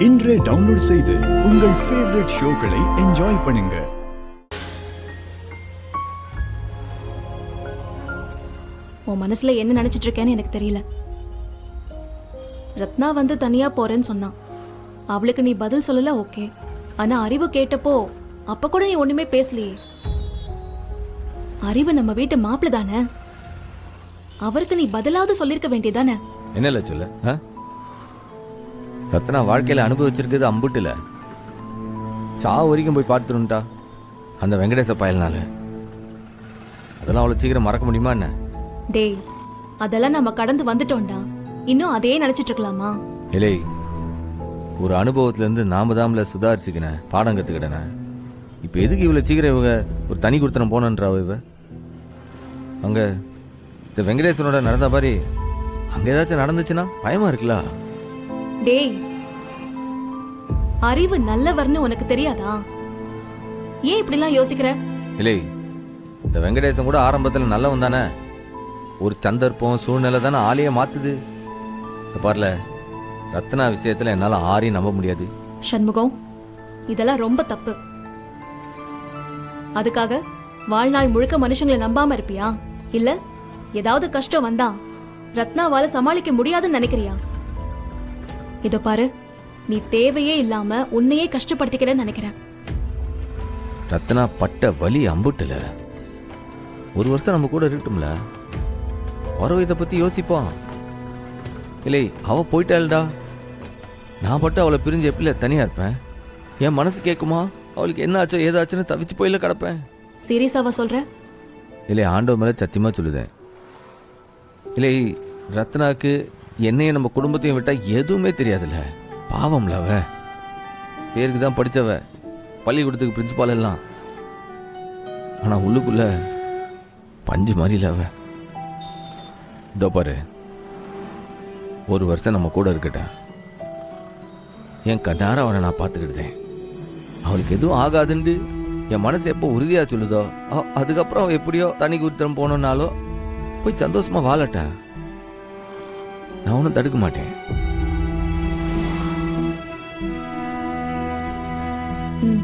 இன்றே டவுன்லோட் செய்து உங்கள் ஃபேவரட் ஷோக்களை என்ஜாய் பண்ணுங்க. உன் மனசுல என்ன நினைச்சிட்டு இருக்கேன்னு எனக்கு தெரியல. ரத்னா வந்து தனியா போறேன்னு சொன்னான். அவளுக்கு நீ பதில் சொல்லல, ஓகே. ஆனா அறிவு கேட்டப்போ அப்ப கூட நீ ஒண்ணுமே பேசலையே. அறிவு நம்ம வீட்டு மாப்பிள்ள தானே, அவருக்கு நீ பதிலாவது சொல்லிருக்க வேண்டியதானே. என்னல சொல்ல? ரத்னா வாழ்க்கையில அனுபவிச்சிருக்கிறது அம்புட்டுல. சாவு வரைக்கும் போய் பார்த்துருண்டா அந்த வெங்கடேச பயல்னால. அதெல்லாம் அவ்வளவு சீக்கிரம் மறக்க முடியுமா என்ன? டேய், அதெல்லாம் நம்ம கடந்து வந்துட்டோம்டா. இன்னும் அதே நினைச்சிட்டு இருக்கலாமா? இல்லை, ஒரு அனுபவத்துல இருந்து நாம தாம்ல சுதாரிச்சுக்கினேன், பாடம் கத்துக்கிட்டேன். இப்ப எதுக்கு இவ்வளவு சீக்கிரம் இவங்க ஒரு தனி கொடுத்தனம் போனன்றா? இவ அங்க இந்த வெங்கடேசனோட நடந்த மாதிரி அங்க ஏதாச்சும் நடந்துச்சுன்னா பயமா இருக்குல்ல? டேய், அறிவு நல்லவர்னு உனக்கு தெரியாதா? ஏன் இப்படிலாம் யோசிக்கிற? இல்லை, இந்த வெங்கடேசன் கூட ஆரம்பத்தில் நல்லவன் தானே. ஒரு சந்தர்ப்பம் சூழ்நிலை தானே ஆளையே மாத்துது. பாருல, ரத்னா விஷயத்துல என்னால ஆரையும் நம்ப முடியாது. சண்முகம், இதெல்லாம் ரொம்ப தப்பு. அதுக்காக வாழ்நாள் முழுக்க மனுஷங்களை நம்பாம இருப்பியா? இல்ல ஏதாவது கஷ்டம் வந்தா ரத்னாவால சமாளிக்க முடியாதுன்னு நினைக்கிறியா? இதோ பாரு, நீ தேவையே இல்லாம உன்னையே கஷ்டப்படுத்திக்கிறேன்னு நினைக்கிறேன். ரத்னா பட்ட வலி அம்புட்டுல. ஒரு வருஷம் நம்ம கூட இருக்கட்டும்ல, வர இதை பத்தி யோசிப்போம். இல்லை, அவ போயிட்டாள்டா. நான் பட்டு அவளை பிரிஞ்சு எப்படி தனியா இருப்பேன்? என் மனசு கேட்குமா? அவளுக்கு என்ன ஆச்சோ ஏதாச்சுன்னு தவிச்சு போயில கிடப்பேன். சீரியஸாவா சொல்ற? இல்லை, ஆண்டவர் மேல சத்தியமா சொல்லுதேன். இல்லை, ரத்னாக்கு என்னையும் நம்ம குடும்பத்தையும் விட்டா எதுவுமே தெரியாதுல்ல. பாவம்ல அவ. பேருக்கு தான் படித்தவ, பள்ளிக்கூடத்துக்கு பிரின்சிபால் எல்லாம். ஆனா உள்ளுக்குள்ள பஞ்சு மாதிரில அவ. இதோ பாரு, ஒரு வருஷம் நம்ம கூட இருக்கட்டேன். என் கண்ணார அவனை நான் பார்த்துக்கிட்டேன். அவளுக்கு எதுவும் ஆகாதுன்னு என் மனசு எப்போ உறுதியா சொல்லுதோ, அதுக்கப்புறம் அவ எப்படியோ தனி குருத்தம் போனோம்னாலோ போய் சந்தோஷமா வாழட்ட. நான் ஒன்றும் தடுக்க மாட்டேன். ம்